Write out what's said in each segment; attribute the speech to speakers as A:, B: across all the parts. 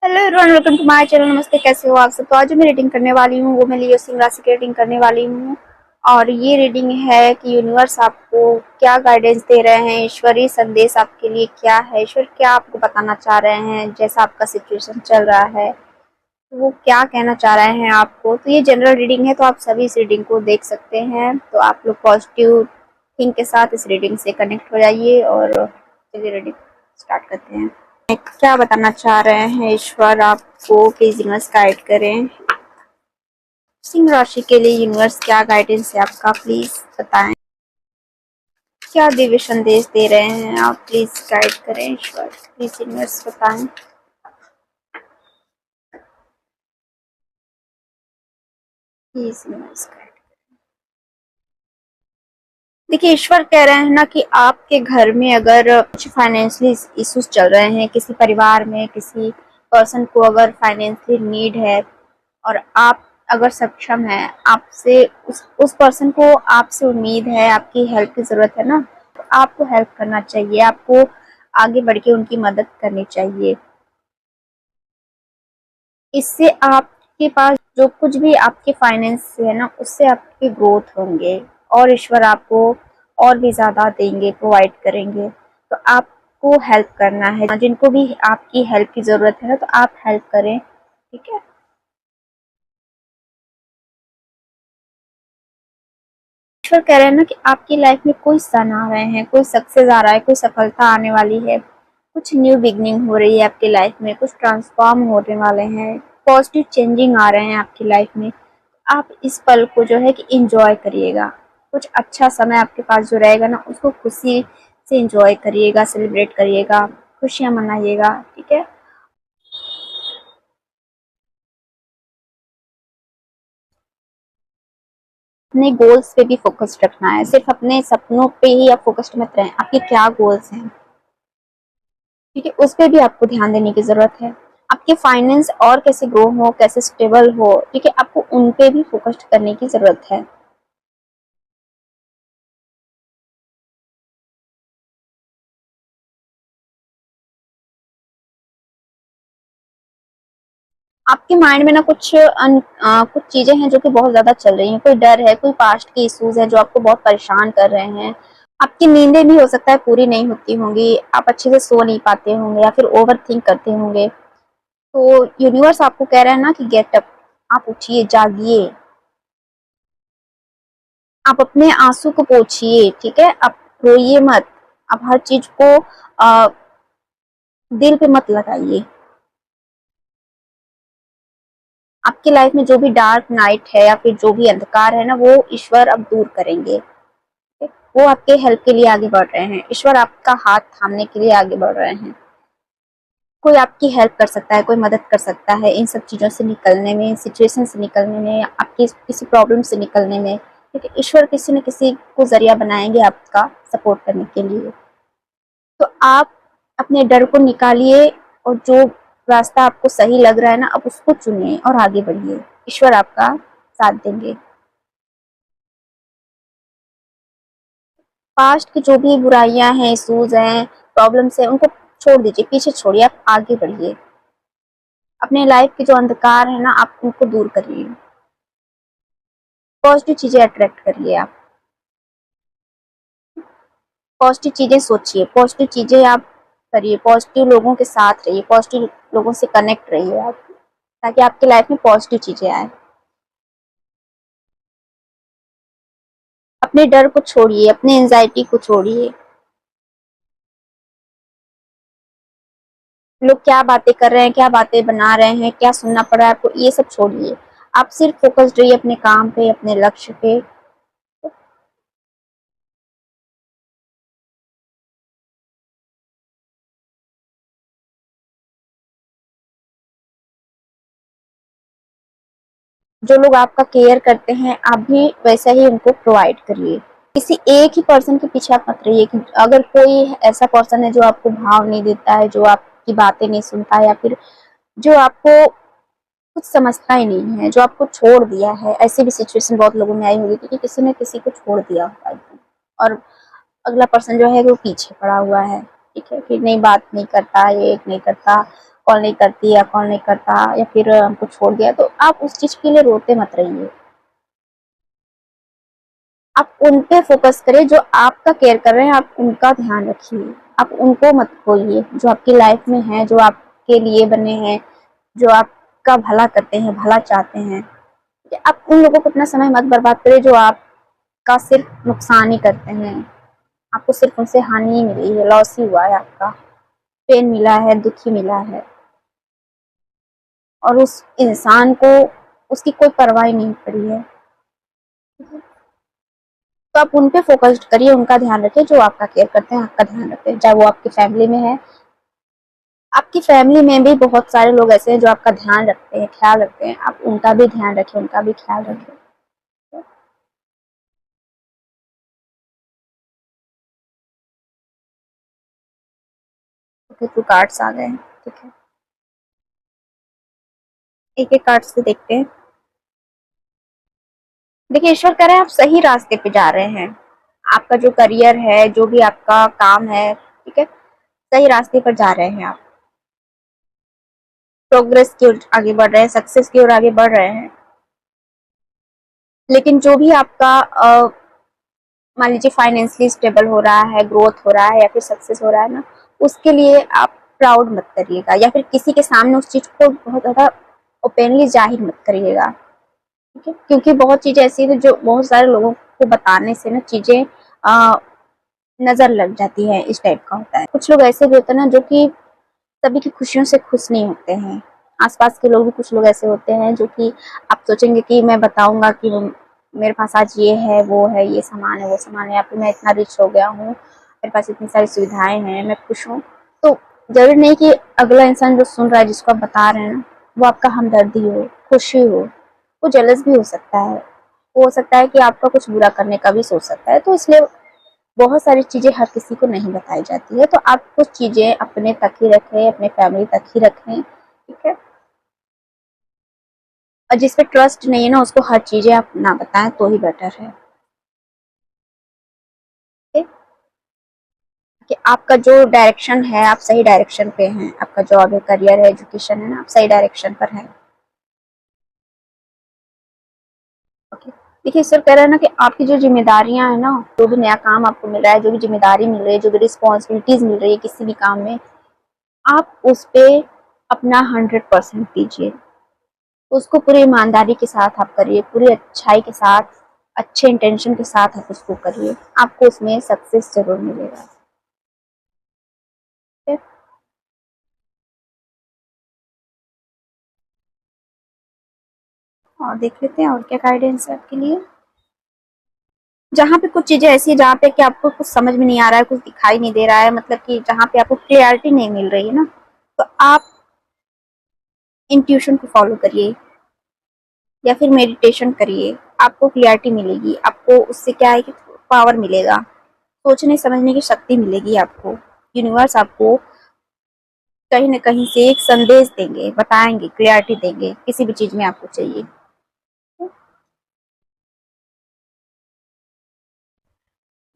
A: Hello everyone, welcome to my channel. नमस्ते, कैसे हो आप सब। तो आज मैं रीडिंग करने वाली हूँ वो मैं लियो सिंह राशि की रीडिंग करने वाली हूँ। और ये रीडिंग है कि यूनिवर्स आपको क्या गाइडेंस दे रहे हैं, ईश्वरीय संदेश आपके लिए क्या है, ईश्वर क्या आपको बताना चाह रहे हैं, जैसा आपका सिचुएशन चल रहा है तो वो क्या कहना चाह रहे हैं आपको। तो ये जनरल रीडिंग है, तो आप सभी इस रीडिंग को देख सकते हैं। तो आप लोग पॉजिटिव थिंक के साथ इस रीडिंग से कनेक्ट हो जाइए और चलिए रीडिंग स्टार्ट करते हैं। क्या बताना चाह रहे हैं ईश्वर आपको, प्लीज यूनिवर्स गाइड करें। सिंह राशि के लिए यूनिवर्स क्या गाइडेंस है आपका, प्लीज बताएं। क्या दिव्य संदेश दे रहे हैं आप, प्लीज गाइड करें ईश्वर, प्लीज यूनिवर्स बताएं। Please universe guide. देखिए, ईश्वर कह रहे हैं ना कि आपके घर में अगर कुछ फाइनेंशियली इश्यूज चल रहे हैं, किसी परिवार में किसी पर्सन को अगर फाइनेंशियली नीड है और आप अगर सक्षम है, आपसे उस पर्सन को आपसे उम्मीद है, आपकी हेल्प की जरूरत है ना, तो आपको हेल्प करना चाहिए, आपको आगे बढ़ के उनकी मदद करनी चाहिए। इससे आपके पास जो कुछ भी आपके फाइनेंस से है ना, उससे आपके ग्रोथ होंगे और ईश्वर आपको और भी ज्यादा देंगे, प्रोवाइड करेंगे। तो आपको हेल्प करना है, जिनको भी आपकी हेल्प की जरूरत है ना, तो आप हेल्प करें, ठीक है। ईश्वर कह रहे हैं ना कि आपकी लाइफ में कोई सन आ रहे हैं, कोई सक्सेस आ रहा है, कोई सफलता आने वाली है, कुछ न्यू बिगनिंग हो रही है आपकी लाइफ में, कुछ ट्रांसफॉर्म होने वाले हैं, पॉजिटिव चेंजिंग आ रहे हैं आपकी लाइफ में। आप इस पल को जो है कि इंजॉय करिएगा। कुछ अच्छा समय आपके पास जो रहेगा ना, उसको खुशी से इंजॉय करिएगा, सेलिब्रेट करिएगा, खुशियां मनाइएगा, ठीक है। अपने गोल्स पे भी फोकस रखना है, सिर्फ अपने सपनों पे ही आप फोकस्ड मत रहें। आपके क्या गोल्स हैं, ठीक है, उस पर भी आपको ध्यान देने की जरूरत है। आपके फाइनेंस और कैसे ग्रो हो, कैसे स्टेबल हो, ठीक है, आपको उन पे भी फोकस करने की जरूरत है। आपके माइंड में ना कुछ चीजें हैं जो कि बहुत ज्यादा चल रही हैं। कोई डर है, कोई पास्ट के इश्यूज है जो आपको बहुत परेशान कर रहे हैं। आपकी नींदें भी हो सकता है पूरी नहीं होती होंगी, आप अच्छे से सो नहीं पाते होंगे या फिर ओवर थिंक करते होंगे। तो यूनिवर्स आपको कह रहा है ना कि गेट अप, आप उठिए, जागिए, आप अपने आंसू को पोंछिए, ठीक है। आप रोइए मत, आप हर चीज को दिल पे मत लगाइए। आपकी लाइफ में जो भी डार्क नाइट है या फिर जो भी अंधकार है ना, वो ईश्वर अब दूर करेंगे। वो आपके हेल्प के लिए आगे बढ़ रहे हैं, ईश्वर आपका हाथ थामने के लिए आगे बढ़ रहे हैं। कोई आपकी हेल्प कर सकता है, कोई मदद कर सकता है इन सब चीजों से निकलने में, सिचुएशन से निकलने में, आपकी किसी प्रॉब्लम से निकलने में, क्योंकि ईश्वर किसी न किसी को जरिया बनाएंगे आपका सपोर्ट करने के लिए। तो आप अपने डर को निकालिए और जो रास्ता आपको सही लग रहा है ना, आप उसको चुनिए और आगे बढ़िए। ईश्वर आपका साथ देंगे। पास्ट की जो भी बुराइयां हैं, इश्यूज हैं, प्रॉब्लम्स हैं, उनको छोड़ दीजिए, पीछे छोड़िए, आप आगे बढ़िए। अपने लाइफ के जो अंधकार है ना, आप उनको दूर करिए, पॉजिटिव चीजें अट्रैक्ट करिए। आप पॉजिटिव चीजें सोचिए, पॉजिटिव चीजें आप करिए, पॉजिटिव लोगों के साथ रहिए, पॉजिटिव लोगों से कनेक्ट रहिए आप, ताकि आपकी लाइफ में पॉजिटिव चीजें आए। अपने डर को छोड़िए, अपने एंजाइटी को छोड़िए। लोग क्या बातें कर रहे हैं, क्या बातें बना रहे हैं, क्या सुनना पड़ रहा है आपको, ये सब छोड़िए। आप सिर्फ फोकस्ड रहिए अपने काम पे, अपने लक्ष्य पे। जो लोग आपका केयर करते हैं, आप भी वैसा ही उनको प्रोवाइड करिए। किसी एक ही पर्सन के पीछे आप मत रहिए कि अगर कोई ऐसा पर्सन है जो आपको भाव नहीं देता है, जो आपकी बातें नहीं सुनता है, या फिर जो आपको कुछ समझता ही नहीं है, जो आपको छोड़ दिया है। ऐसी भी सिचुएशन बहुत लोगों में आई होगी कि किसी ने किसी को छोड़ दिया होगा एकदम, और अगला पर्सन जो है वो पीछे पड़ा हुआ है, ठीक है, कि नहीं बात नहीं करता, ये नहीं करता, कॉल नहीं करती या कॉल नहीं करता या फिर हमको छोड़ दिया, तो आप उस चीज के लिए रोते मत रहिए। आप उन पे फोकस करें जो आपका केयर कर रहे हैं, आप उनका ध्यान रखिए। आप उनको मत खोइए जो आपकी लाइफ में है, जो आपके लिए बने हैं, जो आपका भला करते हैं, भला चाहते हैं। आप उन लोगों को अपना समय मत बर्बाद करें जो आपका सिर्फ नुकसान ही करते हैं। आपको सिर्फ उनसे हानि ही मिली है, लॉस ही हुआ है, आपका पेन मिला है, दुख ही मिला है, और उस इंसान को उसकी कोई परवाह ही नहीं पड़ी है। तो आप उन पे फोकस करिए, उनका ध्यान रखिए, जो आपका केयर करते हैं, आपका ध्यान रखते हैं, चाहे वो आपकी फैमिली में है। आपकी फैमिली में भी बहुत सारे लोग ऐसे हैं जो आपका ध्यान रखते हैं, ख्याल रखते हैं। आप उनका भी ध्यान रखें, उनका भी ख्याल रखें। ओके, तो कार्ड्स आ गए हैं, ठीक है। एक एक कार्ड से देखते हैं। देखिए, ईश्वर कह रहे हैं आप सही रास्ते पे जा रहे हैं। आपका जो करियर है, जो भी आपका काम है, ठीक है, सही रास्ते पर जा रहे हैं आप। प्रोग्रेस की ओर आगे बढ़ रहे हैं, सक्सेस की ओर आगे बढ़ रहे हैं। लेकिन जो भी आपका मान लीजिए फाइनेंशियली स्टेबल हो रहा है, ग्रोथ हो रहा है या फिर सक्सेस हो रहा है ना, उसके लिए आप प्राउड मत करिएगा या फिर किसी के सामने उस चीज को बहुत ज्यादा ओपनली जाहिर मत करिएगा, ठीक है। क्योंकि बहुत चीजें ऐसी है जो बहुत सारे लोगों को बताने से ना चीजें नजर लग जाती है, इस टाइप का होता है। कुछ लोग ऐसे भी होते हैं ना जो कि सभी की खुशियों से खुश नहीं होते हैं। आसपास के लोग भी कुछ लोग ऐसे होते हैं जो कि आप सोचेंगे कि मैं बताऊंगा कि मेरे पास आज ये है, वो है, ये सामान है, वो सामान है, या फिर मैं इतना रिच हो गया हूँ, मेरे पास इतनी सारी सुविधाएं हैं, मैं खुश हूँ। तो जरूरी नहीं कि अगला इंसान जो सुन रहा है, जिसको आप बता रहे हैं ना, वो आपका हमदर्दी हो, खुशी हो। वो जेलस भी हो सकता है, हो सकता है कि आपका कुछ बुरा करने का भी सोच सकता है। तो इसलिए बहुत सारी चीजें हर किसी को नहीं बताई जाती है। तो आप कुछ चीजें अपने तक ही रखें, अपने फैमिली तक ही रखें, ठीक है। और जिस पे ट्रस्ट नहीं है ना, उसको हर चीजें आप ना बताएं तो ही बेटर है, ठीक है? कि आपका जो डायरेक्शन है, आप सही डायरेक्शन पे हैं। आपका जॉब है, करियर है, एजुकेशन है ना, आप सही डायरेक्शन पर हैं। ओके, देखिए सर कह रहे हैं ना कि आपकी जो जिम्मेदारियां है ना, जो भी नया काम आपको मिल रहा है, जो भी जिम्मेदारी मिल रही है, जो भी रिस्पॉन्सिबिलिटीज मिल रही है किसी भी काम में, आप उस पे अपना 100% दीजिए। उसको पूरी ईमानदारी के साथ आप करिए, पूरी अच्छाई के साथ, अच्छे इंटेंशन के साथ आप उसको करिए। आपको उसमें सक्सेस जरूर मिलेगा, ठीक है? और देख लेते हैं और क्या गाइडेंस है आपके लिए। जहाँ पे कुछ चीजें ऐसी है जहाँ पे कि आपको कुछ समझ में नहीं आ रहा है, कुछ दिखाई नहीं दे रहा है, मतलब कि जहाँ पे आपको क्लियरिटी नहीं मिल रही है ना, तो आप इंट्यूशन को फॉलो करिए या फिर मेडिटेशन करिए। आपको क्लियरिटी मिलेगी, आपको उससे क्या है कि पावर मिलेगा, सोचने समझने की शक्ति मिलेगी आपको। यूनिवर्स आपको कहीं ना कहीं से एक संदेश देंगे, बताएंगे, क्लियरिटी देंगे, किसी भी चीज में आपको चाहिए।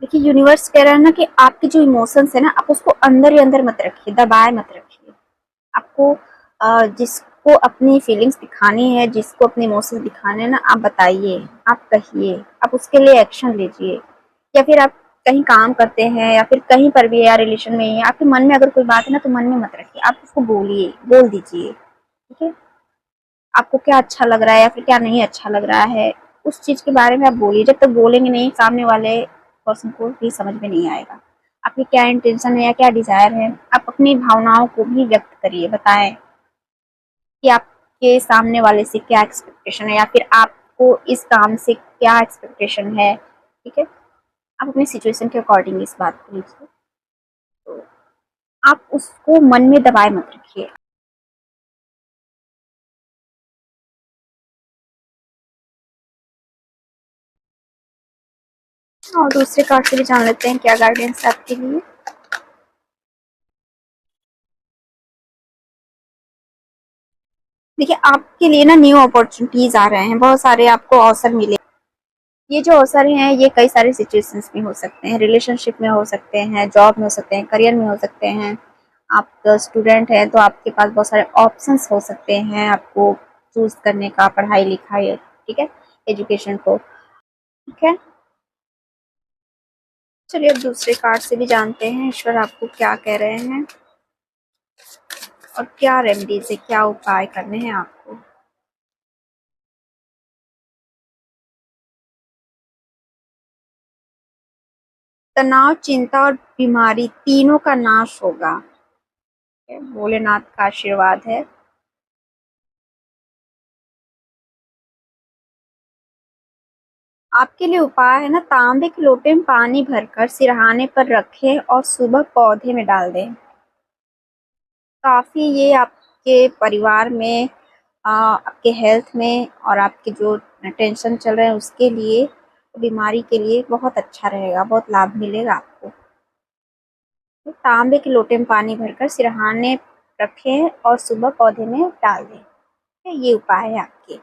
A: देखिए, यूनिवर्स कह रहा है ना कि आपके जो इमोशंस है ना, आप उसको अंदर ही अंदर मत रखिए, दबाए मत रखिए। आपको जिसको अपनी फीलिंग्स दिखानी है, जिसको अपने इमोशंस दिखाने हैं ना, आप बताइए, आप कहिए, आप उसके लिए एक्शन लीजिए। या फिर आप कहीं काम करते हैं या फिर कहीं पर भी या रिलेशन में है, आपके मन में अगर कोई बात है ना, तो मन में मत रखिए, आप उसको बोलिए, बोल दीजिए, ठीक है। आपको क्या अच्छा लग रहा है या फिर क्या नहीं अच्छा लग रहा है, उस चीज के बारे में आप बोलिए। जब तक बोलेंगे नहीं, सामने वाले पर्सन को भी समझ में नहीं आएगा आपकी क्या इंटेंशन है या क्या डिजायर है। आप अपनी भावनाओं को भी व्यक्त करिए, बताएं कि आपके सामने वाले से क्या एक्सपेक्टेशन है या फिर आपको इस काम से क्या एक्सपेक्टेशन है, ठीक है। आप अपनी सिचुएशन के अकॉर्डिंग इस बात को लीजिए। तो आप उसको मन में दबाए मत रखिए। और दूसरे कार्ड से भी जान लेते हैं क्या गाइडेंस है आपके लिए। देखिए, आपके लिए ना न्यू अपॉर्चुनिटीज आ रहे हैं, बहुत सारे आपको अवसर मिले। ये जो अवसर हैं ये कई सारे सिचुएशंस में हो सकते हैं, रिलेशनशिप में हो सकते हैं, जॉब में हो सकते हैं, करियर में हो सकते हैं, आप स्टूडेंट हैं तो आपके पास बहुत सारे ऑप्शंस हो सकते हैं आपको चूज करने का, पढ़ाई लिखाई, ठीक है, एजुकेशन को, ठीक है। चलिए अब दूसरे कार्ड से भी जानते हैं ईश्वर आपको क्या कह रहे हैं और क्या रेमेडी से क्या उपाय करने हैं आपको। तनाव, चिंता और बीमारी तीनों का नाश होगा, भोलेनाथ का आशीर्वाद है। आपके लिए उपाय है ना, तांबे के लोटे में पानी भरकर सिरहाने पर रखें और सुबह पौधे में डाल दें। काफी ये आपके परिवार में, आपके हेल्थ में और आपके जो टेंशन चल रहे हैं उसके लिए, बीमारी के लिए बहुत अच्छा रहेगा, बहुत लाभ मिलेगा आपको। तो तांबे के लोटे में पानी भरकर सिरहाने रखें और सुबह पौधे में डाल दें, ये उपाय है आपके,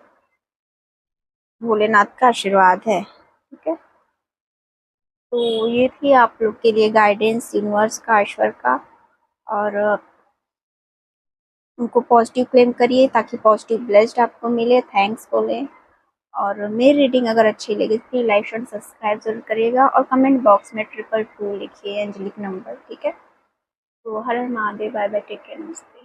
A: भोलेनाथ का आशीर्वाद है, ठीक है। तो ये थी आप लोग के लिए गाइडेंस यूनिवर्स का, ईश्वर का। और उनको पॉजिटिव क्लेम करिए ताकि पॉजिटिव ब्लेस्ड आपको मिले, थैंक्स बोले। और मेरी रीडिंग अगर अच्छी लगी तो लाइक एंड सब्सक्राइब जरूर करिएगा और कमेंट बॉक्स में 222 लिखिए, एंजेलिक नंबर, ठीक है। तो हर हर Mahadev, bye bye, take care, नमस्ते।